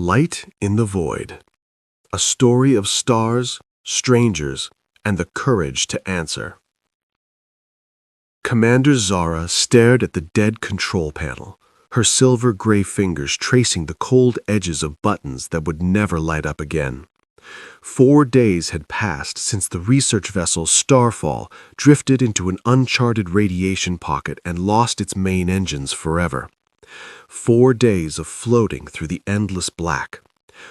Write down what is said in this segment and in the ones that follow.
Light in the Void. A story of stars, strangers, and the courage to answer. Commander Zara stared at the dead control panel, her silver-gray fingers tracing the cold edges of buttons that would never light up again. 4 days had passed since the research vessel Starfall drifted into an uncharted radiation pocket and lost its main engines forever. 4 days of floating through the endless black.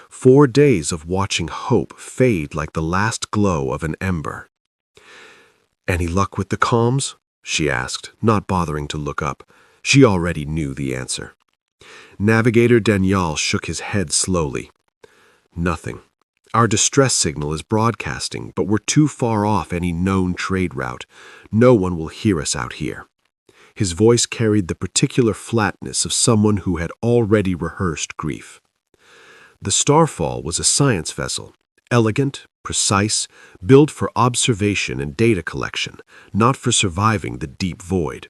4 days of watching hope fade like the last glow of an ember. "Any luck with the comms?" she asked, not bothering to look up. She already knew the answer. Navigator Daniel shook his head slowly. "Nothing. Our distress signal is broadcasting, but we're too far off any known trade route. No one will hear us out here." His voice carried the particular flatness of someone who had already rehearsed grief. The Starfall was a science vessel, elegant, precise, built for observation and data collection, not for surviving the deep void.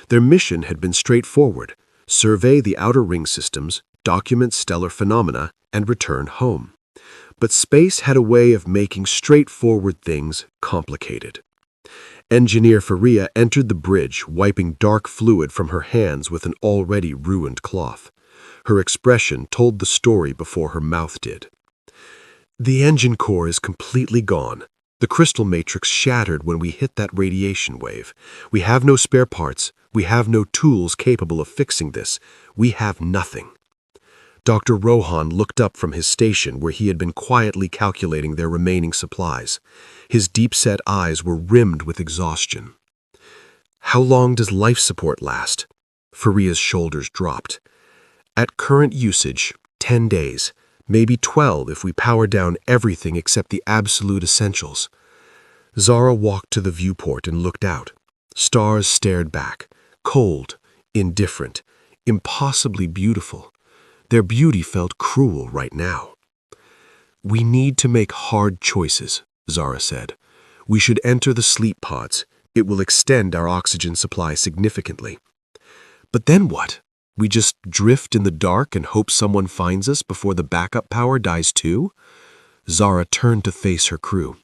Their mission had been straightforward: survey the outer ring systems, document stellar phenomena, and return home. But space had a way of making straightforward things complicated. Engineer Faria entered the bridge, wiping dark fluid from her hands with an already ruined cloth. Her expression told the story before her mouth did. "The engine core is completely gone. The crystal matrix shattered when we hit that radiation wave. We have no spare parts. We have no tools capable of fixing this. We have nothing." Dr. Rohan looked up from his station where he had been quietly calculating their remaining supplies. His deep-set eyes were rimmed with exhaustion. "How long does life support last?" Faria's shoulders dropped. "At current usage, 10 days. Maybe 12 if we power down everything except the absolute essentials." Zara walked to the viewport and looked out. Stars stared back, cold, indifferent, impossibly beautiful. Their beauty felt cruel right now. "We need to make hard choices," Zara said. "We should enter the sleep pods. It will extend our oxygen supply significantly." "But then what? We just drift in the dark and hope someone finds us before the backup power dies too?" Zara turned to face her crew.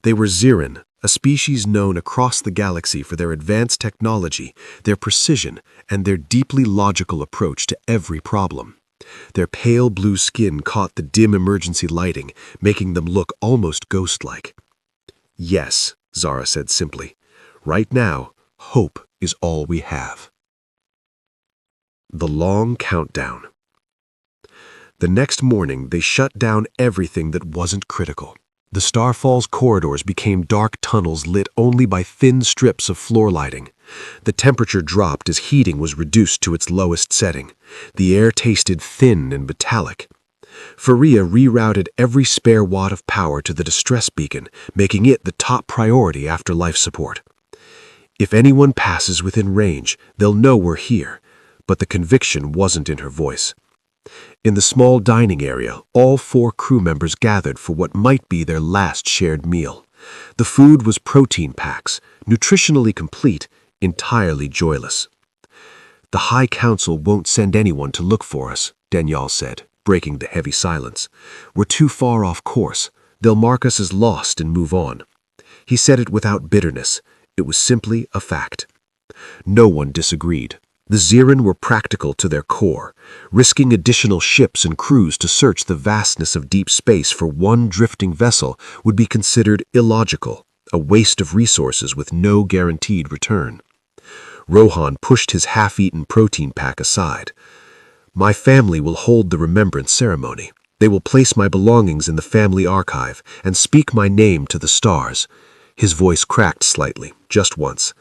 They were Ziran, a species known across the galaxy for their advanced technology, their precision, and their deeply logical approach to every problem. Their pale blue skin caught the dim emergency lighting, making them look almost ghost-like. "Yes," Zara said simply. "Right now, hope is all we have." The long countdown. The next morning, they shut down everything that wasn't critical. The Starfall's corridors became dark tunnels lit only by thin strips of floor lighting. The temperature dropped as heating was reduced to its lowest setting. The air tasted thin and metallic. Faria rerouted every spare watt of power to the distress beacon, making it the top priority after life support. "If anyone passes within range, they'll know we're here," but the conviction wasn't in her voice. In the small dining area, all 4 crew members gathered for what might be their last shared meal. The food was protein packs, nutritionally complete, entirely joyless. "The High Council won't send anyone to look for us," Daniel said, breaking the heavy silence. "We're too far off course. They'll mark us as lost and move on." He said it without bitterness. It was simply a fact. No one disagreed. The Ziran were practical to their core. Risking additional ships and crews to search the vastness of deep space for one drifting vessel would be considered illogical, a waste of resources with no guaranteed return. Rohan pushed his half-eaten protein pack aside. "My family will hold the remembrance ceremony. They will place my belongings in the family archive and speak my name to the stars." His voice cracked slightly, just once.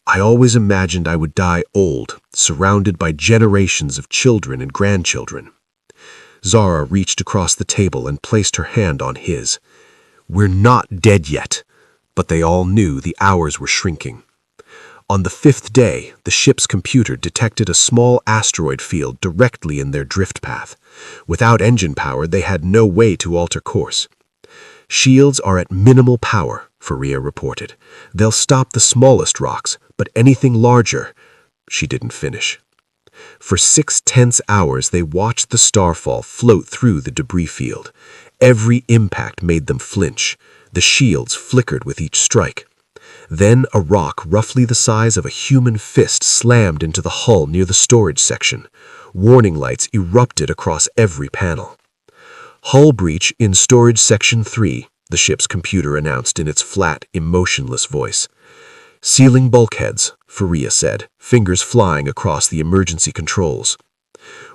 "I always imagined I would die old, surrounded by generations of children and grandchildren." Zara reached across the table and placed her hand on his. "We're not dead yet," but they all knew the hours were shrinking. On the 5th day, the ship's computer detected a small asteroid field directly in their drift path. Without engine power, they had no way to alter course. "Shields are at minimal power," Faria reported. "They'll stop the smallest rocks, but anything larger—" She didn't finish. For 6 tense hours, they watched the Starfall float through the debris field. Every impact made them flinch. The shields flickered with each strike. Then a rock roughly the size of a human fist slammed into the hull near the storage section. Warning lights erupted across every panel. "Hull breach in storage section 3, the ship's computer announced in its flat, emotionless voice. "Sealing bulkheads," Faria said, fingers flying across the emergency controls.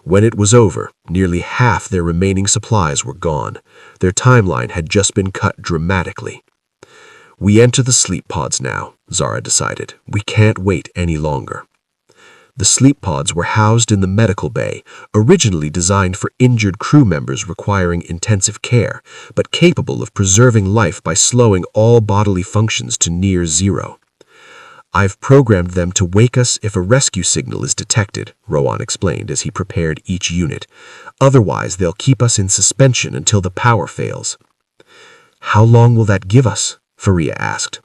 When it was over, nearly half their remaining supplies were gone. Their timeline had just been cut dramatically. "We enter the sleep pods now," Zara decided. "We can't wait any longer." The sleep pods were housed in the medical bay, originally designed for injured crew members requiring intensive care, but capable of preserving life by slowing all bodily functions to near zero. "I've programmed them to wake us if a rescue signal is detected," Rowan explained as he prepared each unit. "Otherwise, they'll keep us in suspension until the power fails." "How long will that give us?" Faria asked.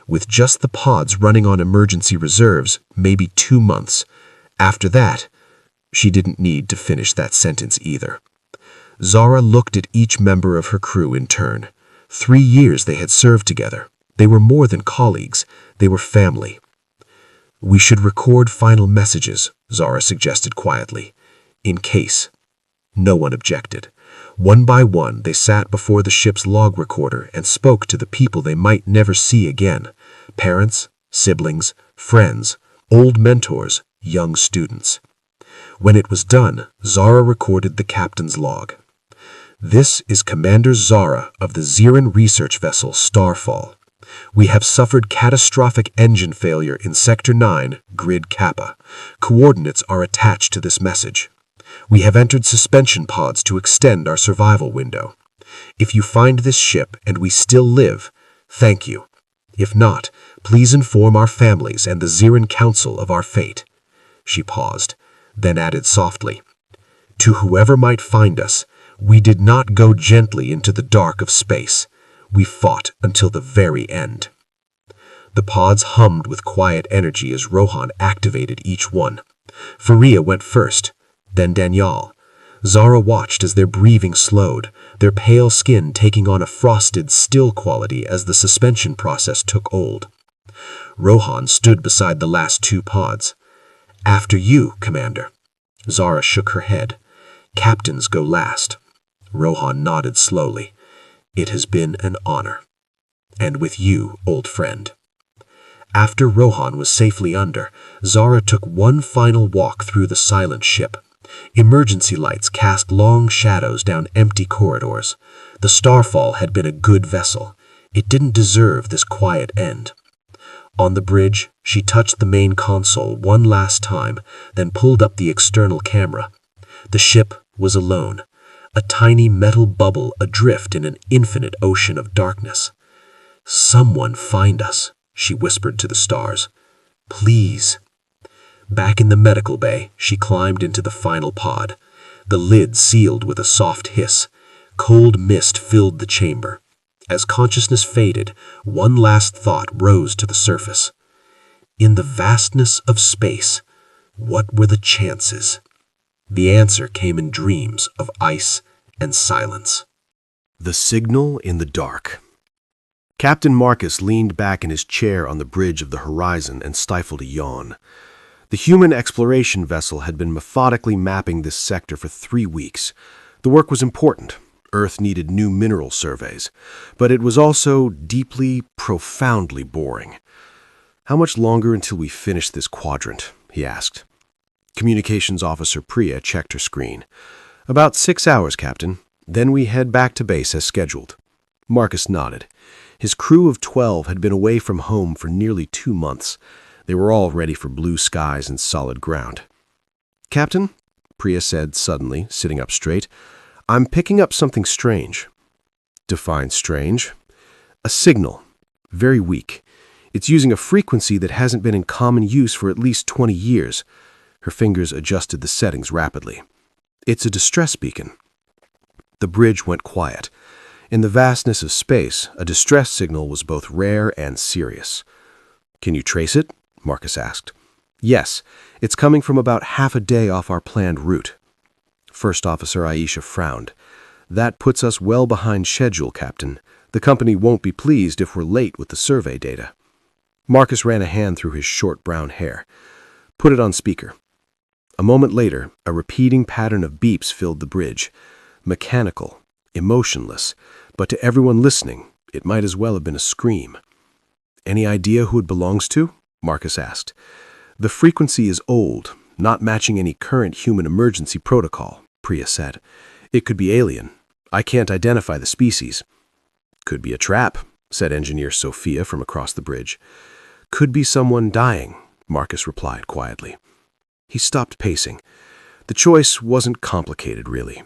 "With just the pods running on emergency reserves, maybe 2 months. After that," she didn't need to finish that sentence either. Zara looked at each member of her crew in turn. 3 years they had served together. They were more than colleagues. They were family. "We should record final messages," Zara suggested quietly. "In case." No one objected. One by one, they sat before the ship's log recorder and spoke to the people they might never see again. Parents, siblings, friends, old mentors, young students. When it was done, Zara recorded the captain's log. "This is Commander Zara of the Ziran research vessel Starfall. We have suffered catastrophic engine failure in Sector 9, Grid Kappa. Coordinates are attached to this message. We have entered suspension pods to extend our survival window. If you find this ship and we still live, thank you. If not, please inform our families and the Ziran Council of our fate." She paused, then added softly, "To whoever might find us, we did not go gently into the dark of space. We fought until the very end." The pods hummed with quiet energy as Rohan activated each one. Faria went first, then Daniel. Zara watched as their breathing slowed, their pale skin taking on a frosted, still quality as the suspension process took hold. Rohan stood beside the last 2 pods. "After you, Commander." Zara shook her head. "Captains go last." Rohan nodded slowly. "It has been an honor. And with you, old friend." After Rohan was safely under, Zara took one final walk through the silent ship. Emergency lights cast long shadows down empty corridors. The Starfall had been a good vessel. It didn't deserve this quiet end. On the bridge, she touched the main console one last time, then pulled up the external camera. The ship was alone, a tiny metal bubble adrift in an infinite ocean of darkness. "Someone find us," she whispered to the stars. "Please." Back in the medical bay, she climbed into the final pod. The lid sealed with a soft hiss. Cold mist filled the chamber. As consciousness faded, one last thought rose to the surface. In the vastness of space, what were the chances? The answer came in dreams of ice and silence. The signal in the dark. Captain Marcus leaned back in his chair on the bridge of the horizon and stifled a yawn. The human exploration vessel had been methodically mapping this sector for 3 weeks. The work was important. Earth needed new mineral surveys. But it was also deeply, profoundly boring. "How much longer until we finish this quadrant?" he asked. Communications Officer Priya checked her screen. "About 6 hours, Captain. Then we head back to base as scheduled." Marcus nodded. His crew of 12 had been away from home for nearly 2 months. They were all ready for blue skies and solid ground. "Captain," Priya said suddenly, sitting up straight, "I'm picking up something strange." "Define strange." "A signal. Very weak. It's using a frequency that hasn't been in common use for at least 20 years. Her fingers adjusted the settings rapidly. "It's a distress beacon." The bridge went quiet. In the vastness of space, a distress signal was both rare and serious. "Can you trace it?" Marcus asked. Yes, it's coming from about half a day off our planned route. First Officer Aisha frowned. That puts us well behind schedule, Captain. The company won't be pleased if we're late with the survey data. Marcus ran a hand through his short brown hair. Put it on speaker. A moment later, a repeating pattern of beeps filled the bridge. Mechanical, emotionless, but to everyone listening, it might as well have been a scream. Any idea who it belongs to? Marcus asked. The frequency is old, not matching any current human emergency protocol, Priya said. It could be alien. I can't identify the species. Could be a trap, said Engineer Sophia from across the bridge. Could be someone dying, Marcus replied quietly. He stopped pacing. The choice wasn't complicated, really.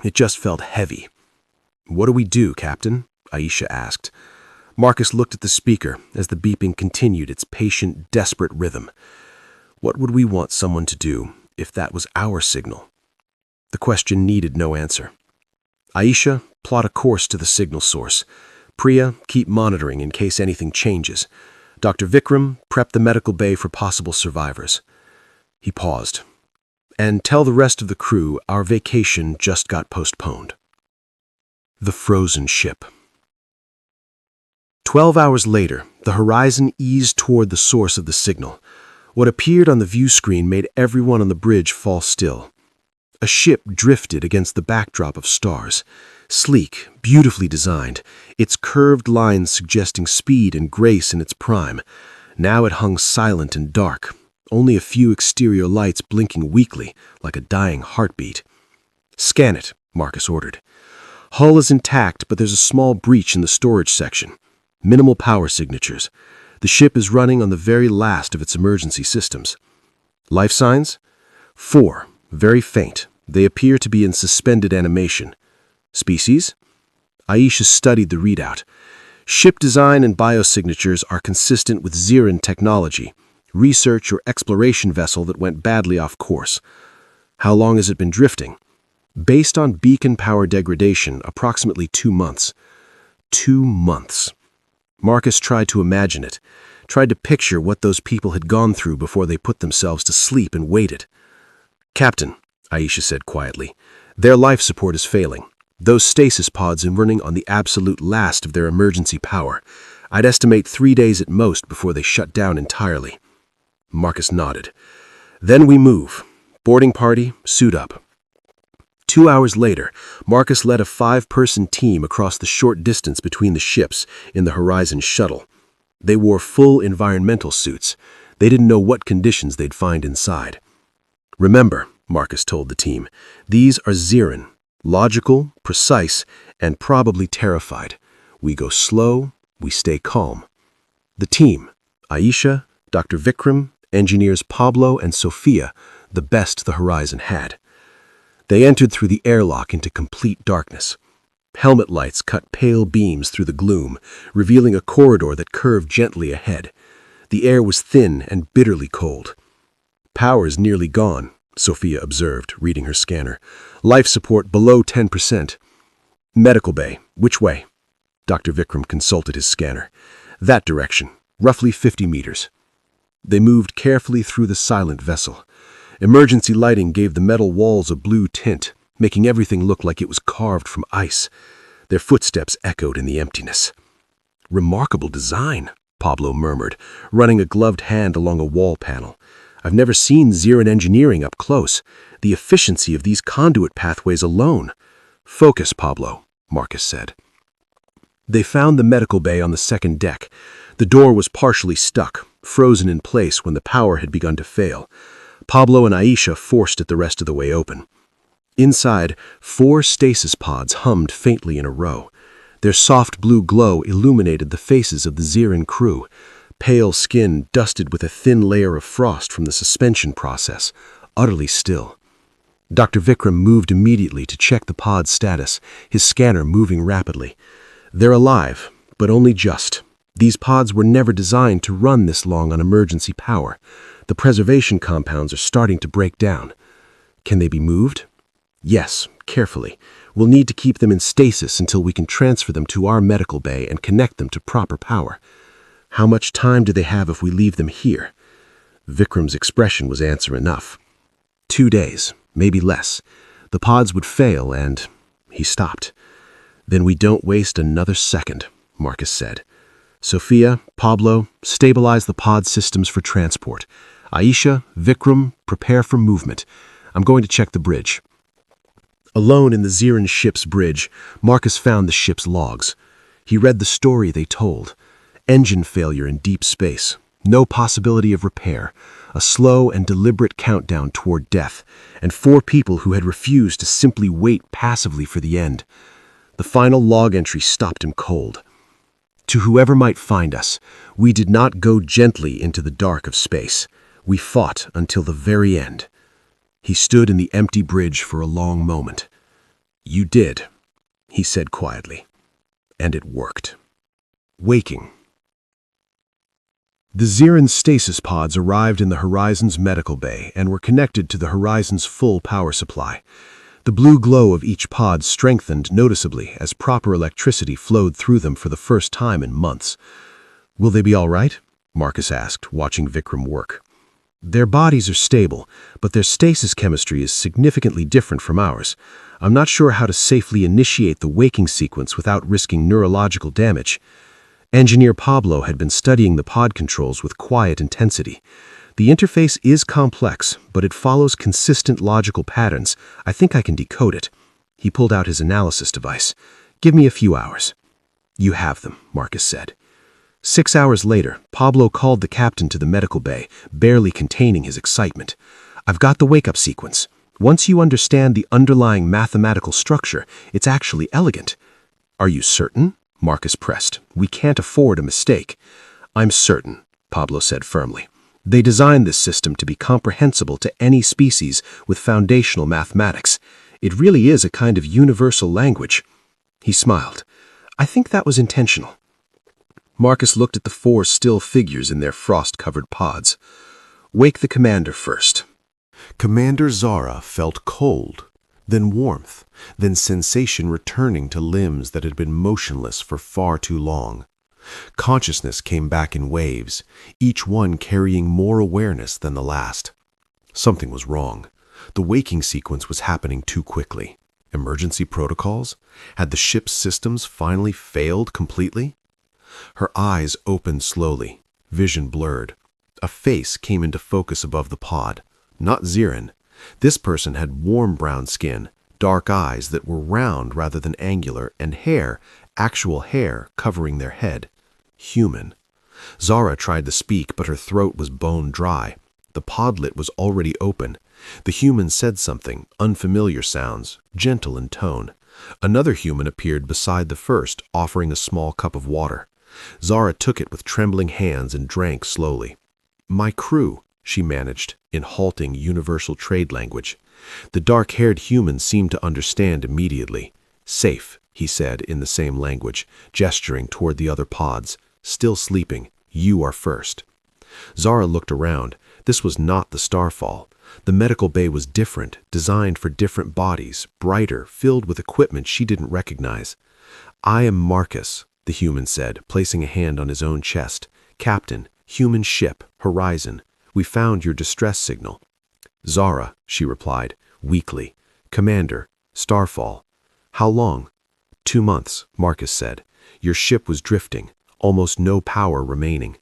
It just felt heavy. What do we do, Captain? Aisha asked. Marcus looked at the speaker as the beeping continued its patient, desperate rhythm. What would we want someone to do if that was our signal? The question needed no answer. Aisha, plot a course to the signal source. Priya, keep monitoring in case anything changes. Dr. Vikram, prep the medical bay for possible survivors. He paused. And tell the rest of the crew our vacation just got postponed. The frozen ship. 12 hours later, the horizon eased toward the source of the signal. What appeared on the view screen made everyone on the bridge fall still. A ship drifted against the backdrop of stars. Sleek, beautifully designed, its curved lines suggesting speed and grace in its prime. Now it hung silent and dark, only a few exterior lights blinking weakly, like a dying heartbeat. Scan it, Marcus ordered. Hull is intact, but there's a small breach in the storage section. Minimal power signatures. The ship is running on the very last of its emergency systems. Life signs? 4. Very faint. They appear to be in suspended animation. Species? Aisha studied the readout. Ship design and biosignatures are consistent with Ziran technology, research or exploration vessel that went badly off course. How long has it been drifting? Based on beacon power degradation, approximately 2 months. 2 months. Marcus tried to imagine it, tried to picture what those people had gone through before they put themselves to sleep and waited. Captain, Aisha said quietly, their life support is failing. Those stasis pods are running on the absolute last of their emergency power. I'd estimate 3 days at most before they shut down entirely. Marcus nodded. Then we move. Boarding party, suit up. 2 hours later, Marcus led a 5-person team across the short distance between the ships in the Horizon shuttle. They wore full environmental suits. They didn't know what conditions they'd find inside. Remember, Marcus told the team, these are Ziran, logical, precise, and probably terrified. We go slow, we stay calm. The team, Aisha, Dr. Vikram, engineers Pablo and Sophia, the best the Horizon had. They entered through the airlock into complete darkness. Helmet lights cut pale beams through the gloom, revealing a corridor that curved gently ahead. The air was thin and bitterly cold. Power's nearly gone, Sophia observed, reading her scanner. Life support below 10%. Medical bay, which way? Dr. Vikram consulted his scanner. That direction, roughly 50 meters. They moved carefully through the silent vessel. Emergency lighting gave the metal walls a blue tint, making everything look like it was carved from ice. Their footsteps echoed in the emptiness. Remarkable design, Pablo murmured, running a gloved hand along a wall panel. I've never seen Ziran engineering up close. The efficiency of these conduit pathways alone. Focus, Pablo, Marcus said. They found the medical bay on the second deck. The door was partially stuck, frozen in place when the power had begun to fail. Pablo and Aisha forced it the rest of the way open. Inside, 4 stasis pods hummed faintly in a row. Their soft blue glow illuminated the faces of the Ziran crew, pale skin dusted with a thin layer of frost from the suspension process, utterly still. Dr. Vikram moved immediately to check the pod's status, his scanner moving rapidly. They're alive, but only just. These pods were never designed to run this long on emergency power. The preservation compounds are starting to break down. Can they be moved? Yes, carefully. We'll need to keep them in stasis until we can transfer them to our medical bay and connect them to proper power. How much time do they have if we leave them here? Vikram's expression was answer enough. 2 days, maybe less. The pods would fail and... He stopped. Then we don't waste another second, Marcus said. Sophia, Pablo, stabilize the pod systems for transport. Aisha, Vikram, prepare for movement. I'm going to check the bridge. Alone in the Ziran ship's bridge, Marcus found the ship's logs. He read the story they told. Engine failure in deep space. No possibility of repair. A slow and deliberate countdown toward death. And 4 people who had refused to simply wait passively for the end. The final log entry stopped him cold. To whoever might find us, we did not go gently into the dark of space. We fought until the very end. He stood in the empty bridge for a long moment. You did, he said quietly. And it worked. Waking. The Ziran stasis pods arrived in the Horizon's medical bay and were connected to the Horizon's full power supply. The blue glow of each pod strengthened noticeably as proper electricity flowed through them for the first time in months. Will they be all right? Marcus asked, watching Vikram work. Their bodies are stable, but their stasis chemistry is significantly different from ours. I'm not sure how to safely initiate the waking sequence without risking neurological damage. Engineer Pablo had been studying the pod controls with quiet intensity. The interface is complex, but it follows consistent logical patterns. I think I can decode it. He pulled out his analysis device. Give me a few hours. You have them, Marcus said. 6 hours later, Pablo called the captain to the medical bay, barely containing his excitement. I've got the wake-up sequence. Once you understand the underlying mathematical structure, it's actually elegant. Are you certain? Marcus pressed. We can't afford a mistake. I'm certain, Pablo said firmly. They designed this system to be comprehensible to any species with foundational mathematics. It really is a kind of universal language. He smiled. I think that was intentional. Marcus looked at the 4 still figures in their frost-covered pods. Wake the commander first. Commander Zara felt cold, then warmth, then sensation returning to limbs that had been motionless for far too long. Consciousness came back in waves, each one carrying more awareness than the last. Something was wrong. The waking sequence was happening too quickly. Emergency protocols? Had the ship's systems finally failed completely? Her eyes opened slowly, vision blurred. A face came into focus above the pod. Not Ziran. This person had warm brown skin, dark eyes that were round rather than angular, and hair, actual hair, covering their head. Human. Zara tried to speak, but her throat was bone dry. The podlet was already open. The human said something, unfamiliar sounds, gentle in tone. Another human appeared beside the first, offering a small cup of water. Zara took it with trembling hands and drank slowly. My crew, she managed, in halting universal trade language. The dark-haired human seemed to understand immediately. Safe, he said in the same language, gesturing toward the other pods. Still sleeping, you are first. Zara looked around. This was not the Starfall. The medical bay was different, designed for different bodies, brighter, filled with equipment she didn't recognize. I am Marcus, the human said, placing a hand on his own chest. Captain, human ship, Horizon. We found your distress signal. Zara, she replied, weakly. Commander, Starfall. How long? 2 months, Marcus said. Your ship was drifting, almost no power remaining.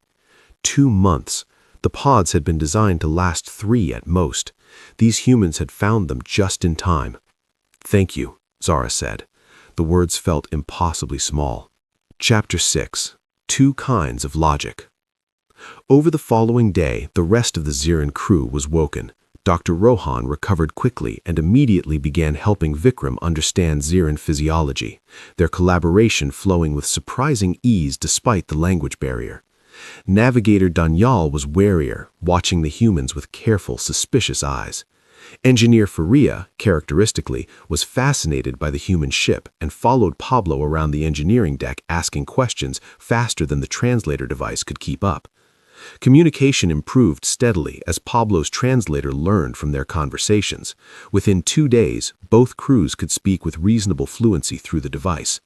2 months. The pods had been designed to last 3 at most. These humans had found them just in time. Thank you, Zara said. The words felt impossibly small. Chapter 6. 2 Kinds of Logic. Over the following day, the rest of the Ziran crew was woken. Dr. Rohan recovered quickly and immediately began helping Vikram understand Ziran physiology, their collaboration flowing with surprising ease despite the language barrier. Navigator Danyal was warier, watching the humans with careful, suspicious eyes. Engineer Faria, characteristically, was fascinated by the human ship and followed Pablo around the engineering deck asking questions faster than the translator device could keep up. Communication improved steadily as Pablo's translator learned from their conversations. Within 2 days, both crews could speak with reasonable fluency through the device.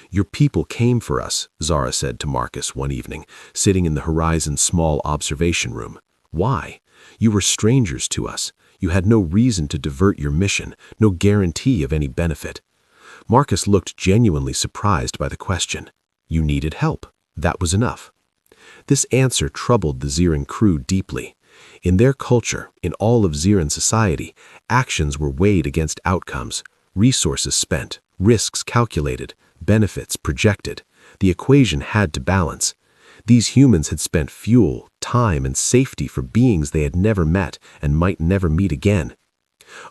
Your people came for us, Zara said to Marcus one evening, sitting in the Horizon's small observation room. Why? You were strangers to us. You had no reason to divert your mission, no guarantee of any benefit. Marcus looked genuinely surprised by the question. You needed help. That was enough. This answer troubled the Ziran crew deeply. In their culture, in all of Ziran society, actions were weighed against outcomes, resources spent, risks calculated, benefits projected. The equation had to balance. These humans had spent fuel, time, and safety for beings they had never met and might never meet again.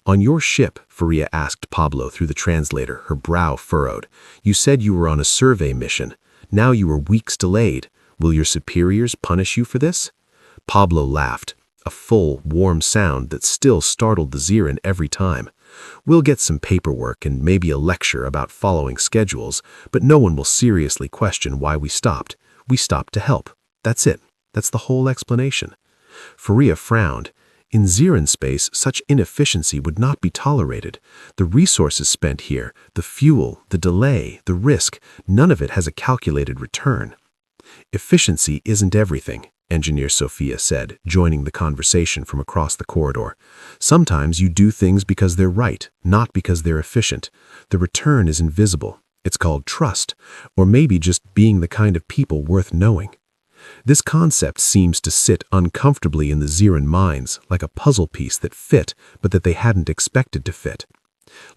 On your ship, Faria asked Pablo through the translator, her brow furrowed. You said you were on a survey mission. Now you are weeks delayed. Will your superiors punish you for this? Pablo laughed, a full, warm sound that still startled the Ziran every time. We'll get some paperwork and maybe a lecture about following schedules, but no one will seriously question why we stopped. We stopped to help. That's it. That's the whole explanation. Faria frowned. In Ziran space, such inefficiency would not be tolerated. The resources spent here, the fuel, the delay, the risk, none of it has a calculated return. Efficiency isn't everything, Engineer Sophia said, joining the conversation from across the corridor. Sometimes you do things because they're right, not because they're efficient. The return is invisible. It's called trust, or maybe just being the kind of people worth knowing. This concept seems to sit uncomfortably in the Ziran minds, like a puzzle piece that fit, but that they hadn't expected to fit.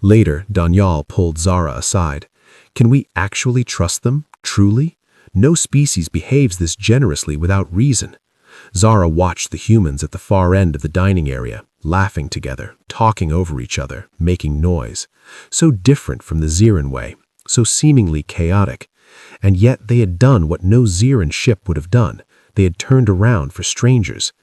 Later, Daniel pulled Zara aside. Can we actually trust them, truly? No species behaves this generously without reason. Zara watched the humans at the far end of the dining area, laughing together, talking over each other, making noise. So different from the Ziran way, so seemingly chaotic. And yet they had done what no Ziran ship would have done. They had turned around for strangers.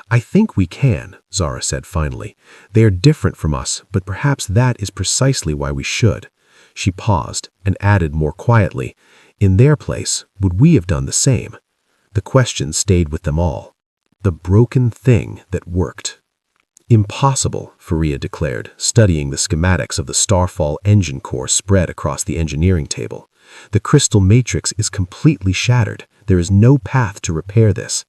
I think we can, Zara said finally. They are different from us, but perhaps that is precisely why we should. She paused and added more quietly, in their place, would we have done the same? The question stayed with them all. The broken thing that worked. Impossible, Faria declared, studying the schematics of the Starfall engine core spread across the engineering table. The crystal matrix is completely shattered. There is no path to repair this.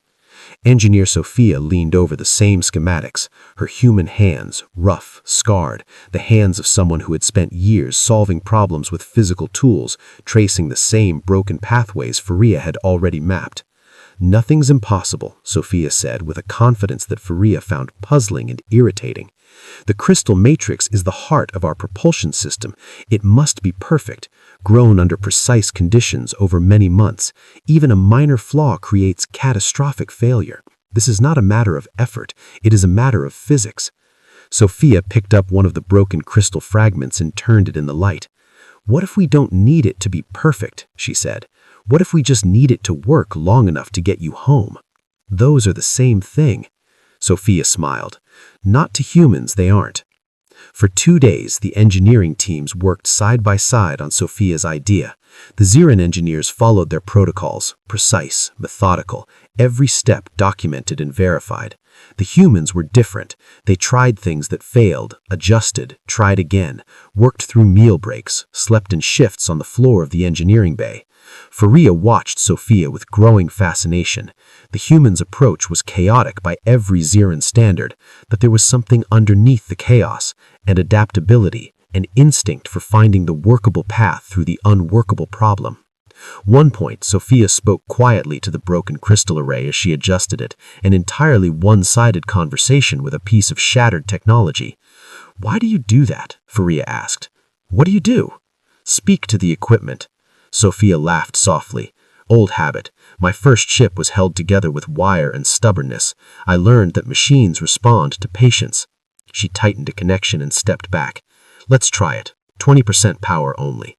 Engineer Sophia leaned over the same schematics, her human hands, rough, scarred, the hands of someone who had spent years solving problems with physical tools, tracing the same broken pathways Faria had already mapped. Nothing's impossible, Sophia said with a confidence that Faria found puzzling and irritating. The crystal matrix is the heart of our propulsion system. It must be perfect, grown under precise conditions over many months. Even a minor flaw creates catastrophic failure. This is not a matter of effort, it is a matter of physics. Sophia picked up one of the broken crystal fragments and turned it in the light. What if we don't need it to be perfect, she said. What if we just need it to work long enough to get you home? Those are the same thing. Sophia smiled. Not to humans, they aren't. For 2 days, the engineering teams worked side by side on Sophia's idea. The Ziran engineers followed their protocols, precise, methodical, every step documented and verified. The humans were different. They tried things that failed, adjusted, tried again, worked through meal breaks, slept in shifts on the floor of the engineering bay. Faria watched Sophia with growing fascination. The humans' approach was chaotic by every Ziran standard, but there was something underneath the chaos, an adaptability, an instinct for finding the workable path through the unworkable problem. One point, Sophia spoke quietly to the broken crystal array as she adjusted it, an entirely one-sided conversation with a piece of shattered technology. "Why do you do that?" Faria asked. "What do you do?" "Speak to the equipment." Sophia laughed softly. "Old habit. My first ship was held together with wire and stubbornness. I learned that machines respond to patience." She tightened a connection and stepped back. "Let's try it. 20% power only."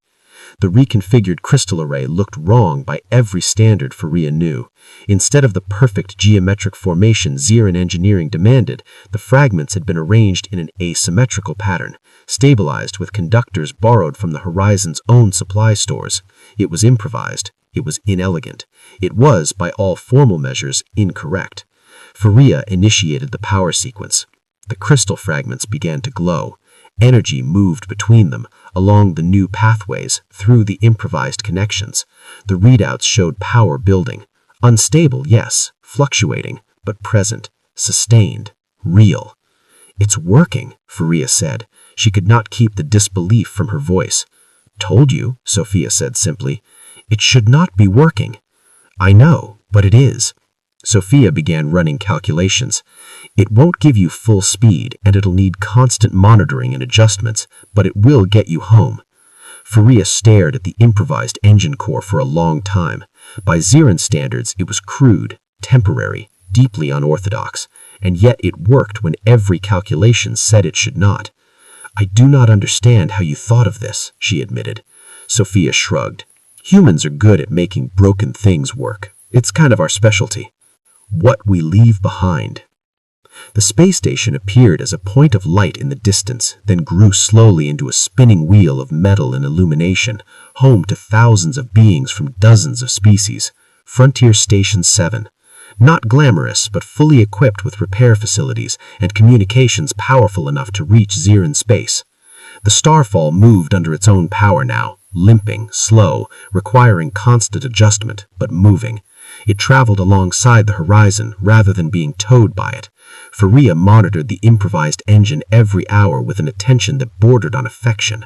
The reconfigured crystal array looked wrong by every standard Faria knew. Instead of the perfect geometric formation Ziran engineering demanded, the fragments had been arranged in an asymmetrical pattern, stabilized with conductors borrowed from the Horizon's own supply stores. It was improvised. It was inelegant. It was, by all formal measures, incorrect. Faria initiated the power sequence. The crystal fragments began to glow. Energy moved between them, along the new pathways, through the improvised connections. The readouts showed power building. Unstable, yes, fluctuating, but present, sustained, real. "It's working," Faria said. She could not keep the disbelief from her voice. "Told you," Sophia said simply. "It should not be working." "I know, but it is." Sophia began running calculations. "It won't give you full speed, and it'll need constant monitoring and adjustments, but it will get you home." Faria stared at the improvised engine core for a long time. By Ziran standards, it was crude, temporary, deeply unorthodox, and yet it worked when every calculation said it should not. "I do not understand how you thought of this," she admitted. Sophia shrugged. "Humans are good at making broken things work. It's kind of our specialty." What we leave behind. The space station appeared as a point of light in the distance, then grew slowly into a spinning wheel of metal and illumination, home to thousands of beings from dozens of species. Frontier Station 7. Not glamorous, but fully equipped with repair facilities and communications powerful enough to reach Ziran space. The Starfall moved under its own power now, limping, slow, requiring constant adjustment, but moving. It traveled alongside the horizon rather than being towed by it. Faria monitored the improvised engine every hour with an attention that bordered on affection.